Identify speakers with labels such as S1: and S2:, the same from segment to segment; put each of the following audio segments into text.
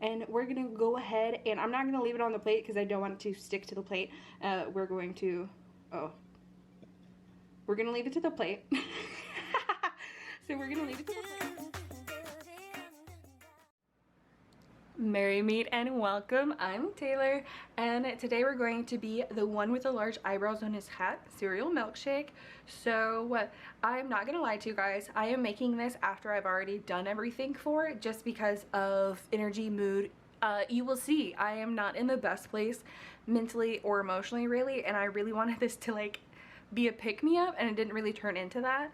S1: and we're gonna go ahead, and I'm not gonna leave it on the plate because I don't want it to stick to the plate. We're going to, we're gonna leave it to the plate. So we're gonna leave it to the plate. Merry meet and welcome. I'm Taylor, and today we're going to be the one with the large eyebrows on his hat, Cereal Milkshake. So I'm not gonna lie to you guys, I am making this after I've already done everything for it, just because of energy, mood. You will see I am not in the best place mentally or emotionally really, and I really wanted this to like be a pick-me-up, and it didn't really turn into that.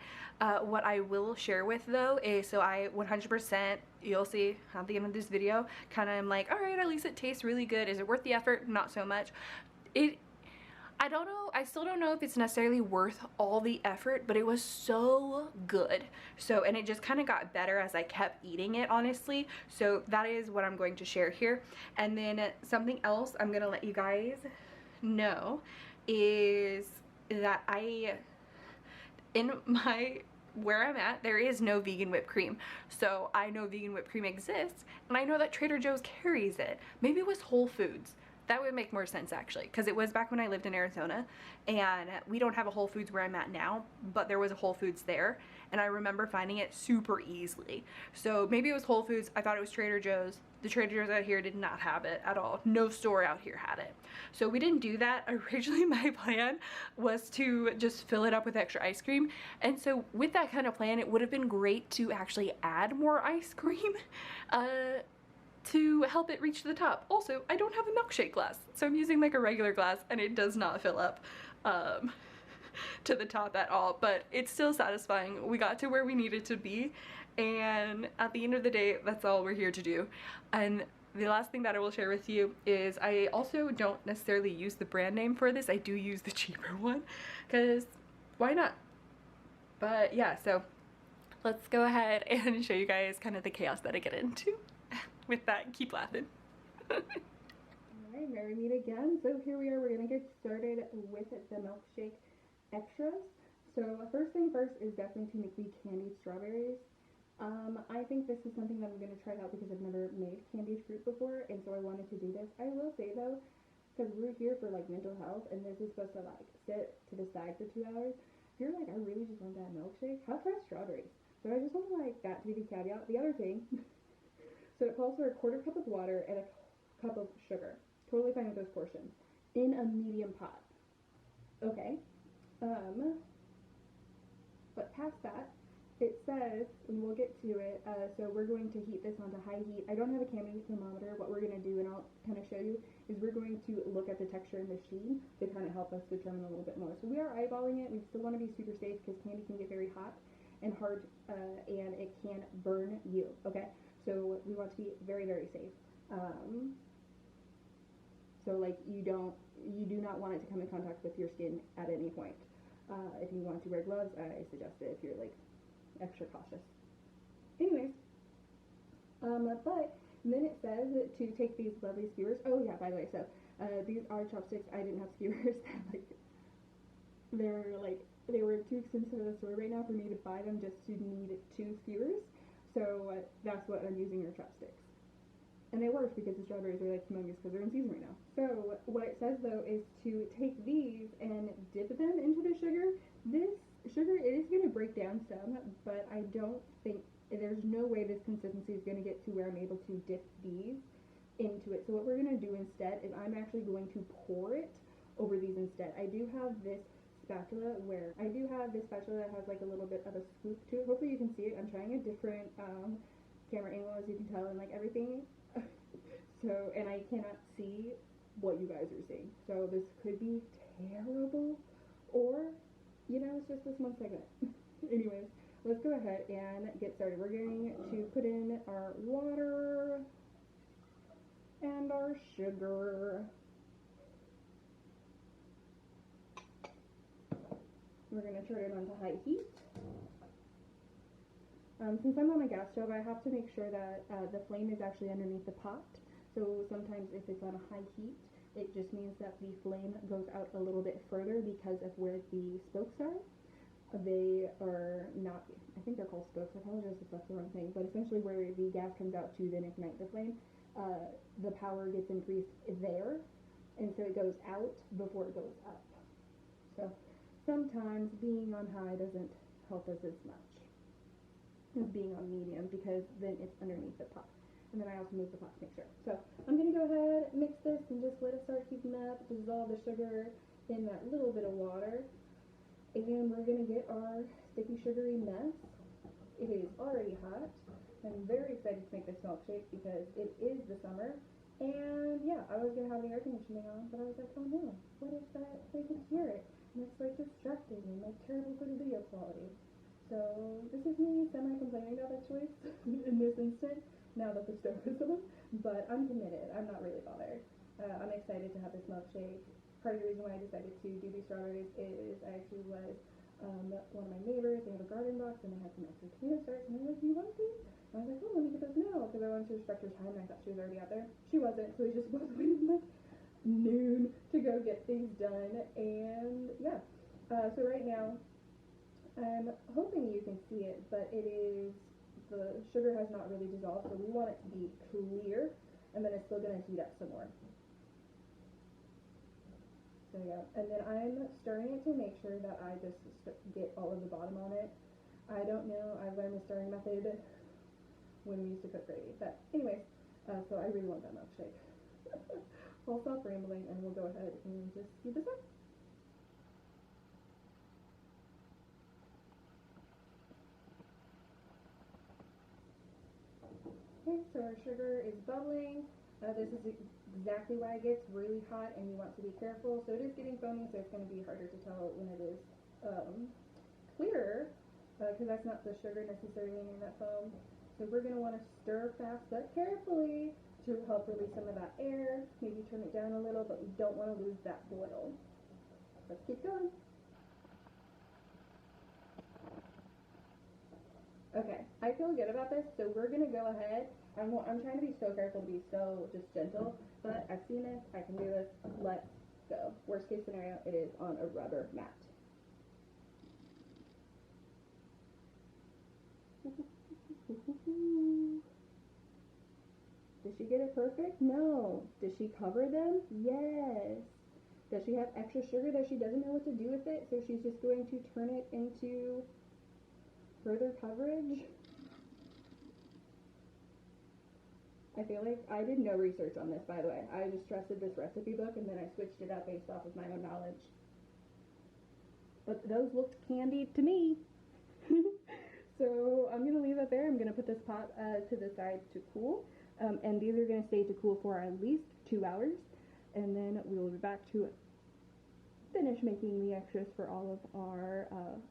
S1: What I will share with though is, so I 100%, you'll see at the end of this video, kind of am like, all right, at least it tastes really good. Is it worth the effort? Not so much. I don't know, I still don't know if it's necessarily worth all the effort, but it was so good. So, and it just kind of got better as I kept eating it, honestly. So that is what I'm going to share here. And then something else I'm gonna let you guys know is that where I'm at, there is no vegan whipped cream. So I know vegan whipped cream exists, and I know that Trader Joe's carries it. Maybe it was Whole Foods. That would make more sense actually, because it was back when I lived in Arizona, and we don't have a Whole Foods where I'm at now, but there was a Whole Foods there, and I remember finding it super easily. So maybe it was Whole Foods. I thought it was Trader Joe's. The Trader Joe's out here did not have it at all. No store out here had it. So we didn't do that. Originally my plan was to just fill it up with extra ice cream, and so with that kind of plan, it would have been great to actually add more ice cream to help it reach the top. Also, I don't have a milkshake glass, so I'm using like a regular glass, and it does not fill up to the top at all, but it's still satisfying. We got to where we needed to be, and at the end of the day, that's all we're here to do. And the last thing that I will share with you is I also don't necessarily use the brand name for this. I do use the cheaper one, because why not? But yeah, so let's go ahead and show you guys kind of the chaos that I get into. With that, keep laughing. Alright, merry meet again. So here we are, we're gonna get started with the milkshake extras. So first thing first is definitely to make the candied strawberries. I think this is something that I'm gonna try out because I've never made candied fruit before, and so I wanted to do this. I will say though, because we're here for like mental health, and this is supposed to like sit to the side for 2 hours, if you're like, I really just want that milkshake, have fresh strawberries. So I just want like that to be the caveat. The other thing, so it calls for a 1/4 cup of water and a cup of sugar. Totally fine with those portions. In a medium pot. Okay. But past that, it says, and we'll get to it, so we're going to heat this onto high heat. I don't have a candy thermometer. What we're going to do, and I'll kind of show you, is we're going to look at the texture in the sheen to kind of help us determine a little bit more. So we are eyeballing it. We still want to be super safe because candy can get very hot and hard, and it can burn you, okay? So we want to be very, very safe. So like you do not want it to come in contact with your skin at any point. If you want to wear gloves, I suggest it if you're like extra cautious. Anyways, but then it says to take these lovely skewers. Oh yeah, by the way, so these are chopsticks. I didn't have skewers. They were too expensive at the store right now for me to buy them just to need 2 skewers. So that's what I'm using, are chopsticks. And they work because the strawberries are like humongous because they're in season right now. So what it says though is to take these and dip them into the sugar. This sugar, it is going to break down some, but I don't think, there's no way this consistency is going to get to where I'm able to dip these into it. So what we're going to do instead is I'm actually going to pour it over these instead. I do have this spatula that has like a little bit of a scoop to it. Hopefully you can see it. I'm trying a different camera angle, as you can tell, and like everything. So, and I cannot see what you guys are seeing. So this could be terrible, or, you know, it's just this one segment. Anyways, let's go ahead and get started. We're going to put in our water and our sugar. We're going to turn it on to high heat. Since I'm on a gas stove, I have to make sure that the flame is actually underneath the pot. So sometimes if it's on a high heat, it just means that the flame goes out a little bit further because of where the spokes are. They are not, I think they're called spokes, I apologize if that's the wrong thing, but essentially where the gas comes out to then ignite the flame,
S2: the power gets increased there, and so it goes out before it goes up. So sometimes being on high doesn't help us as much as being on medium, because then it's underneath the pot. And then I also move the pot to make sure. So I'm going to go ahead, mix this, and just let it start heating up, dissolve the sugar in that little bit of water. And we're going to get our sticky sugary mess. It is already hot. I'm very excited to make this milkshake because it is the summer. And yeah, I was going to have the air conditioning on, but I was like, oh no, what if they can hear it? And it's like distracting and like terrible for the video quality. So this is me semi-complaining about that choice in this instant, now that the stove is on, but I'm committed. I'm not really bothered. I'm excited to have this milkshake. Part of the reason why I decided to do these strawberries is I actually was one of my neighbors. They have a garden box and they had some extra tomato starts, and they're like, do you want these? And I was like, oh, let me get those now, because I wanted to respect her time and I thought she was already out there. She wasn't, so we just both waited like noon to go get things done. And yeah, so right now I'm hoping you can see it, but the sugar has not really dissolved, so we want it to be clear, and then it's still going to heat up some more. So yeah, and then I'm stirring it to make sure that I just get all of the bottom on it. I don't know, I've learned the stirring method when we used to cook gravy, but anyways, so I really want that milkshake. I'll stop rambling and we'll go ahead and just heat this up. Okay, so our sugar is bubbling. This is exactly why it gets really hot, and you want to be careful. So it is getting foamy, so it's going to be harder to tell when it is clearer, because that's not the sugar necessarily in that foam. So we're going to want to stir fast but carefully to help release some of that air. Maybe turn it down a little, but we don't want to lose that boil. Let's keep going. Okay, I feel good about this, so we're going to go ahead. I'm trying to be so careful to be so just gentle, but I've seen this, I can do this, let's go. Worst case scenario, it is on a rubber mat. Did she get it perfect? No. Did she cover them? Yes. Does she have extra sugar that she doesn't know what to do with it, so she's just going to turn it into further coverage? I feel like I did no research on this, by the way. I just trusted this recipe book and then I switched it up based off of my own knowledge. But those looked candied to me. So I'm going to leave it there. I'm going to put this pot to the side to cool. And these are going to stay to cool for at least 2 hours. And then we will be back to finish making the extras for all of our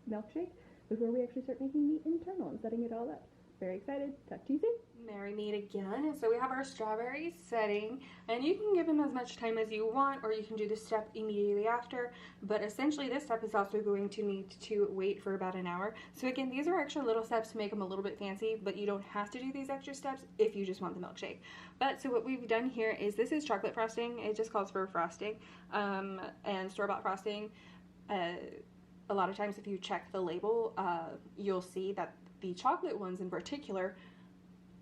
S2: milkshake before we actually start making the internal and setting it all up. Very excited. Talk to you soon.
S1: Merry meet again. So we have our strawberries setting, and you can give them as much time as you want, or you can do this step immediately after, but essentially this step is also going to need to wait for about an hour. So again, these are extra little steps to make them a little bit fancy, but you don't have to do these extra steps if you just want the milkshake. But so what we've done here is, this is chocolate frosting. It just calls for frosting, and store-bought frosting. A lot of times if you check the label, you'll see that the chocolate ones in particular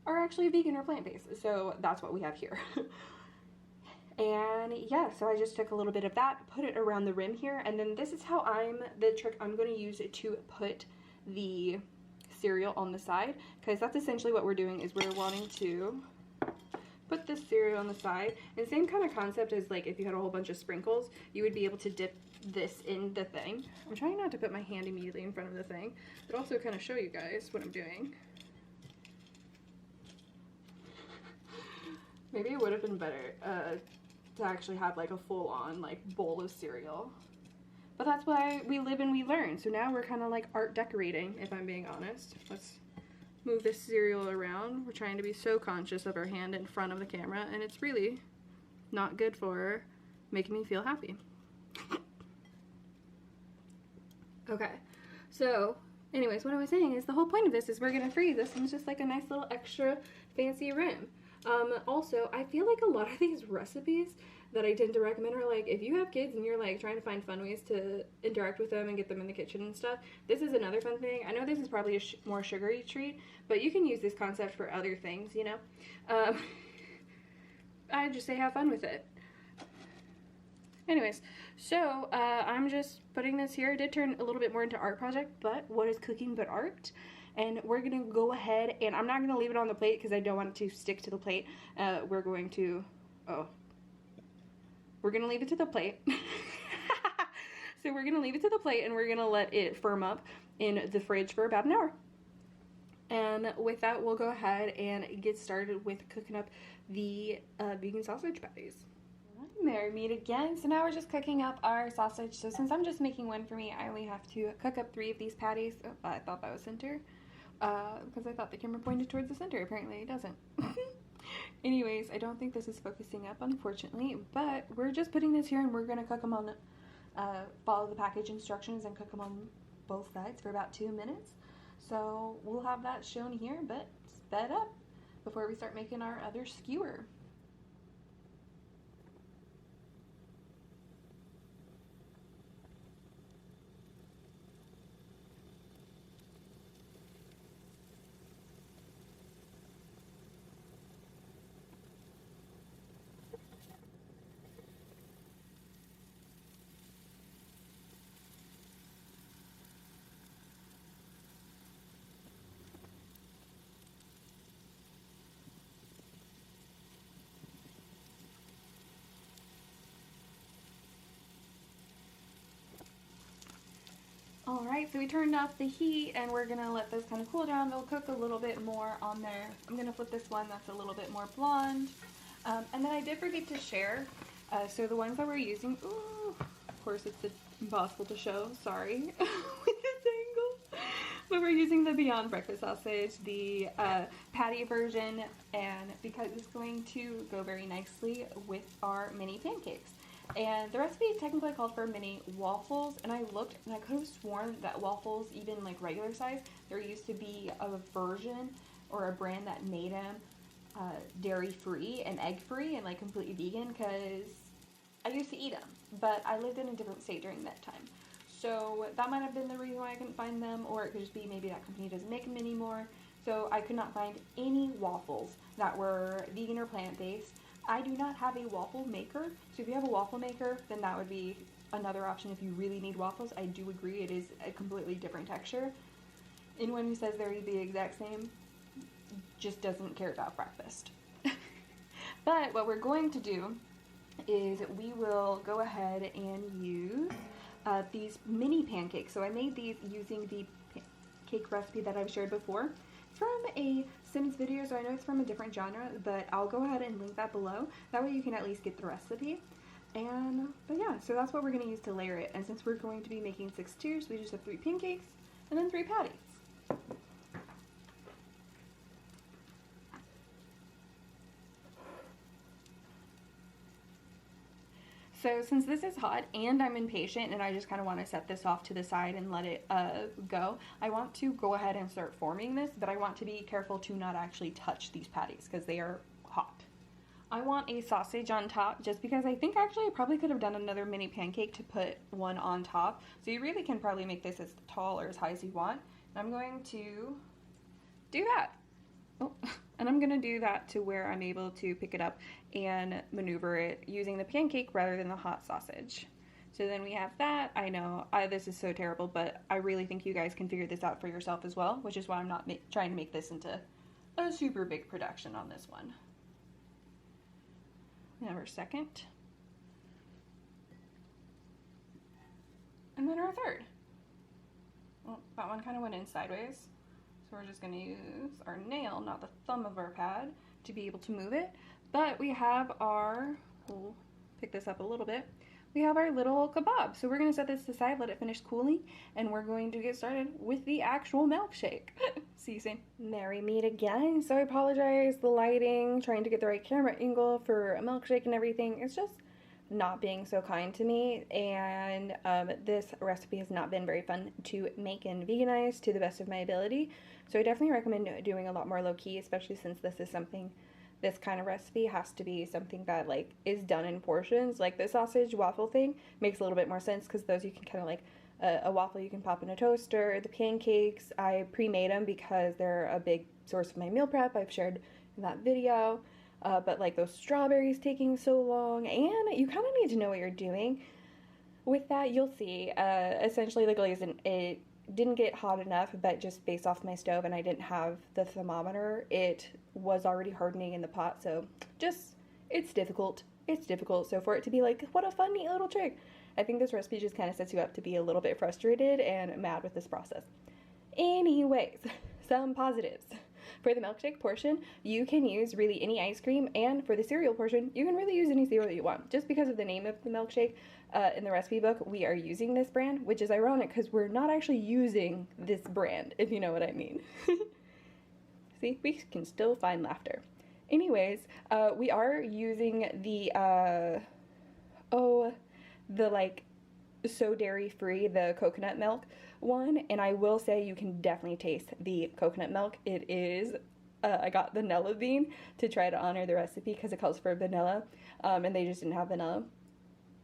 S1: are actually vegan or plant-based, so that's what we have here. And yeah, so I just took a little bit of that, put it around the rim here, and then this is how the trick I'm going to use to put the cereal on the side, because that's essentially what we're doing, is we're wanting to put this cereal on the side. And same kind of concept as like if you had a whole bunch of sprinkles, you would be able to dip this in the thing. I'm trying not to put my hand immediately in front of the thing, but also kind of show you guys what I'm doing. Maybe it would have been better to actually have like a full-on like bowl of cereal. But that's why we live and we learn. So now we're kind of like art decorating, if I'm being honest. Let's move this cereal around. We're trying to be so conscious of our hand in front of the camera, and it's really not good for making me feel happy. Okay, so anyways, what I was saying is the whole point of this is we're gonna freeze this, and it's just like a nice little extra fancy rim. Also, I feel like a lot of these recipes that I tend to recommend are like, if you have kids and you're like trying to find fun ways to interact with them and get them in the kitchen and stuff, this is another fun thing. I know this is probably a more sugary treat, but you can use this concept for other things, you know? I just say have fun with it. Anyways, so I'm just putting this here. I did turn a little bit more into art project, but what is cooking but art? And we're gonna go ahead, and I'm not gonna leave it on the plate because I don't want it to stick to the plate. We're going to, we're gonna leave it to the plate. So we're gonna leave it to the plate, and we're gonna let it firm up in the fridge for about an hour. And with that, we'll go ahead and get started with cooking up the vegan sausage patties. There, meat again. So now we're just cooking up our sausage. So since I'm just making one for me, I only have to cook up 3 of these patties. Oh, I thought that was center. Because I thought the camera pointed towards the center. Apparently it doesn't. Anyways, I don't think this is focusing up, unfortunately. But we're just putting this here, and we're going to cook them on, follow the package instructions and cook them on both sides for about 2 minutes. So we'll have that shown here, but sped up before we start making our other skewer. Alright, so we turned off the heat, and we're going to let this kind of cool down. They'll cook a little bit more on there. I'm going to flip this one that's a little bit more blonde. And then I did forget to share. So the ones that we're using, ooh, of course it's impossible to show, sorry, with this angle. But we're using the Beyond Breakfast Sausage, the patty version, and because it's going to go very nicely with our mini pancakes. And the recipe technically called for mini waffles, and I looked and I could have sworn that waffles, even like regular size, there used to be a version or a brand that made them dairy free and egg free and like completely vegan, because I used to eat them, but I lived in a different state during that time. So that might have been the reason why I couldn't find them, or it could just be maybe that company doesn't make them anymore. So I could not find any waffles that were vegan or plant-based. I do not have a waffle maker, so if you have a waffle maker, then that would be another option if you really need waffles. I do agree it is a completely different texture. Anyone who says they're the exact same just doesn't care about breakfast. But what we're going to do is we will go ahead and use these mini pancakes. So I made these using the cake recipe that I've shared before from a Sims video, so I know it's from a different genre, but I'll go ahead and link that below. That way you can at least get the recipe. And, but yeah, so that's what we're going to use to layer it. And since we're going to be making 6 tiers, we just have 3 pancakes and then 3 patties. So since this is hot and I'm impatient and I just kind of want to set this off to the side and let it go, I want to go ahead and start forming this, but I want to be careful to not actually touch these patties because they are hot. I want a sausage on top just because I think actually I probably could have done another mini pancake to put one on top. So you really can probably make this as tall or as high as you want. And I'm going to do that. Oh, and I'm going to do that to where I'm able to pick it up and maneuver it using the pancake rather than the hot sausage. So then we have that. I know this is so terrible, but I really think you guys can figure this out for yourself as well, which is why I'm not trying to make this into a super big production on this one. We have our second. And then our third. Well, that one kind of went in sideways. So we're just going to use our nail, not the thumb of our pad, to be able to move it. But we have our, we'll pick this up a little bit, we have our little kebab. So we're going to set this aside, let it finish cooling, and we're going to get started with the actual milkshake. See you soon. There we meet again. So I apologize, the lighting, trying to get the right camera angle for a milkshake and everything. It's just not being so kind to me, and this recipe has not been very fun to make and veganize to the best of my ability. So I definitely recommend doing a lot more low-key, especially since this is something, this kind of recipe has to be something that like is done in portions. Like the sausage waffle thing makes a little bit more sense because those you can kind of like a waffle you can pop in a toaster. The pancakes, I pre-made them because they're a big source of my meal prep. I've shared in that video. but like those strawberries taking so long, and you kind of need to know what you're doing with that. You'll see. Essentially, the glaze, it didn't get hot enough, but just based off my stove, and I didn't have the thermometer, it was already hardening in the pot. So just, it's difficult. It's difficult. So for it to be like, what a fun, neat little trick, I think this recipe just kind of sets you up to be a little bit frustrated and mad with this process. Anyways, some positives. For the milkshake portion, you can use really any ice cream, and for the cereal portion, you can really use any cereal you want. Just because of the name of the milkshake, in the recipe book, we are using this brand, which is ironic because we're not actually using this brand, if you know what I mean. See, we can still find laughter. Anyways, we are using the, the like so dairy free, the coconut milk one, and I will say you can definitely taste the coconut milk. It is, I got vanilla bean to try to honor the recipe because it calls for vanilla, and they just didn't have vanilla.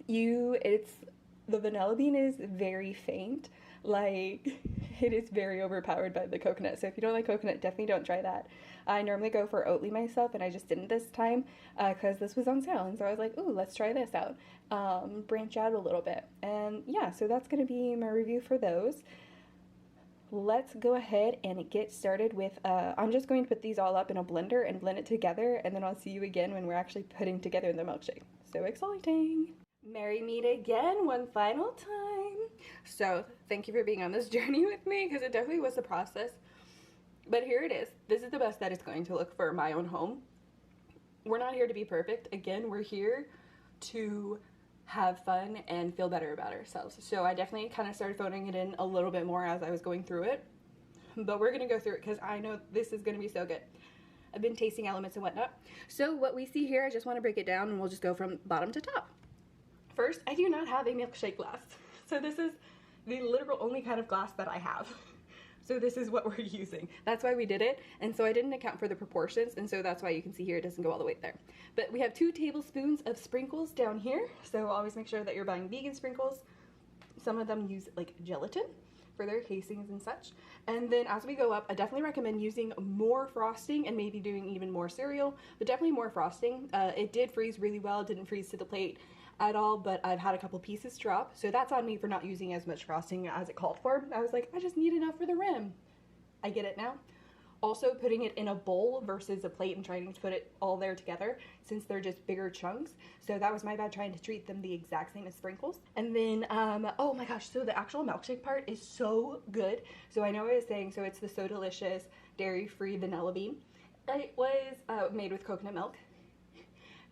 S1: The vanilla bean is very faint, like it is very overpowered by the coconut. So if you don't like coconut, definitely don't try that. I normally go for Oatly myself, and I just didn't this time because this was on sale, and so I was like, ooh, let's try this out, branch out a little bit. And yeah, so that's gonna be my review for those. Let's go ahead and get started with, I'm just going to put these all up in a blender and blend it together, and then I'll see you again when we're actually putting together the milkshake. So exciting. Merry meet again one final time. So thank you for being on this journey with me, because it definitely was a process. But here it is. This is the best that it's going to look for my own home. We're not here to be perfect. Again, we're here to have fun and feel better about ourselves. So I definitely kind of started phoning it in a little bit more as I was going through it. But we're going to go through it because I know this is going to be so good. I've been tasting elements and whatnot. So what we see here, I just want to break it down and we'll just go from bottom to top. First, I do not have a milkshake glass. So this is the literal only kind of glass that I have. So this is what we're using. That's why we did it. And so I didn't account for the proportions. And so that's why you can see here it doesn't go all the way there. But we have 2 tablespoons of sprinkles down here. So always make sure that you're buying vegan sprinkles. Some of them use like gelatin for their casings and such. And then as we go up, I definitely recommend using more frosting and maybe doing even more cereal, but definitely more frosting. It did freeze really well. It didn't freeze to the plate at all, but I've had a couple pieces drop, so that's on me for not using as much frosting as it called for. I was like, I just need enough for the rim. I get it now. Also, putting it in a bowl versus a plate and trying to put it all there together, since they're just bigger chunks. So that was my bad, trying to treat them the exact same as sprinkles. And then, oh my gosh, so the actual milkshake part is so good. So I know what I was saying, so it's the So Delicious dairy-free vanilla bean. It was made with coconut milk.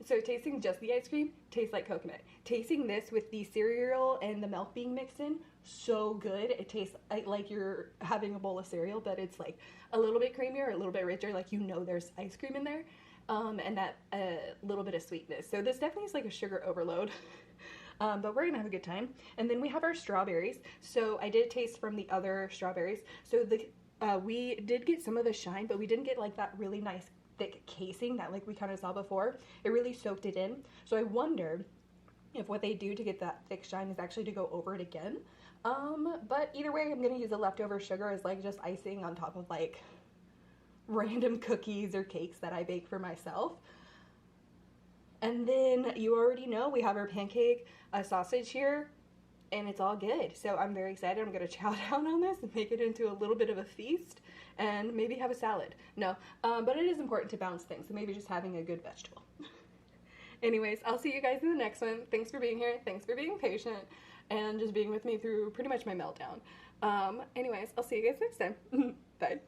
S1: So tasting just the ice cream tastes like coconut. Tasting this with the cereal and the milk being mixed in, so good. It tastes like you're having a bowl of cereal, but it's like a little bit creamier, a little bit richer, like you know there's ice cream in there, and that little bit of sweetness. So this definitely is like a sugar overload, but we're gonna have a good time. And then we have our strawberries. So I did taste from the other strawberries. So we did get some of the shine, but we didn't get like that really nice thick casing that like we kind of saw before. It really soaked it in. So I wondered if what they do to get that thick shine is actually to go over it again. But either way, I'm gonna use the leftover sugar as like just icing on top of like random cookies or cakes that I bake for myself. And then you already know we have our pancake sausage here, and it's all good. So I'm very excited. I'm gonna chow down on this and make it into a little bit of a feast and maybe have a salad. No, but it is important to balance things, so maybe just having a good vegetable. Anyways, I'll see you guys in the next one. Thanks for being here. Thanks for being patient and just being with me through pretty much my meltdown. Anyways, I'll see you guys next time. Bye.